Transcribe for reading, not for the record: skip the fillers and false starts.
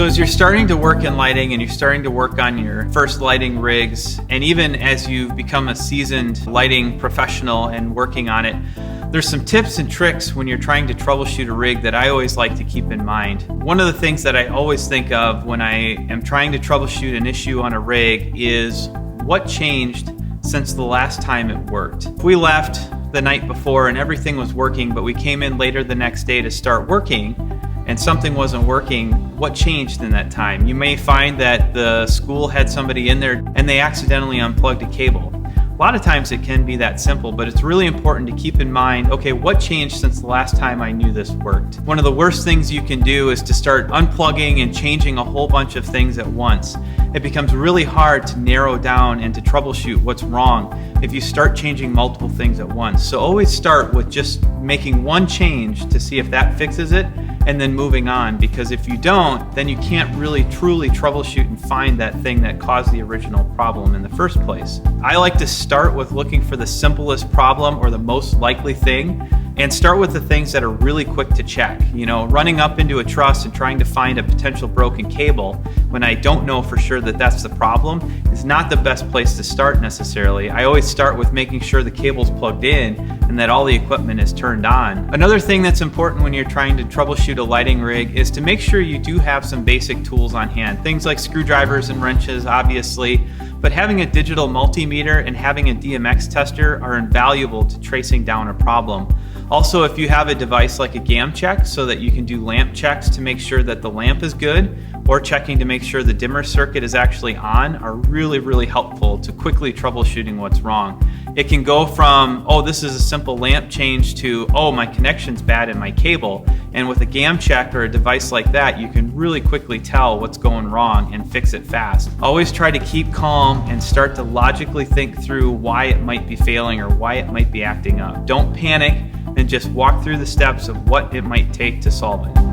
So as you're starting to work in lighting and you're starting to work on your first lighting rigs, and even as you become a seasoned lighting professional and working on it, there's some tips and tricks when you're trying to troubleshoot a rig that I always like to keep in mind. One of the things that I always think of when I am trying to troubleshoot an issue on a rig is what changed since the last time it worked. If we left the night before and everything was working, but we came in later the next day to start working and something wasn't working, what changed in that time? You may find that the school had somebody in there and they accidentally unplugged a cable. A lot of times it can be that simple, but it's really important to keep in mind, okay, what changed since the last time I knew this worked? One of the worst things you can do is to start unplugging and changing a whole bunch of things at once. It becomes really hard to narrow down and to troubleshoot what's wrong if you start changing multiple things at once. So always start with just making one change to see if that fixes it, and then moving on, because if you don't, then you can't really truly troubleshoot and find that thing that caused the original problem in the first place. I like to start with looking for the simplest problem or the most likely thing, and start with the things that are really quick to check. You know, running up into a truss and trying to find a potential broken cable when I don't know for sure that that's the problem is not the best place to start necessarily. I always start with making sure the cable's plugged in and that all the equipment is turned on. Another thing that's important when you're trying to troubleshoot a lighting rig is to make sure you do have some basic tools on hand. Things like screwdrivers and wrenches, obviously, but having a digital multimeter and having a DMX tester are invaluable to tracing down a problem. Also, if you have a device like a GAM check so that you can do lamp checks to make sure that the lamp is good, or checking to make sure the dimmer circuit is actually on, are really helpful to quickly troubleshooting what's wrong. It can go from, oh, this is a simple lamp change, to, oh, my connection's bad in my cable. And with a GAM check or a device like that, you can really quickly tell what's going wrong and fix it fast. Always try to keep calm and start to logically think through why it might be failing or why it might be acting up. Don't panic, and just walk through the steps of what it might take to solve it.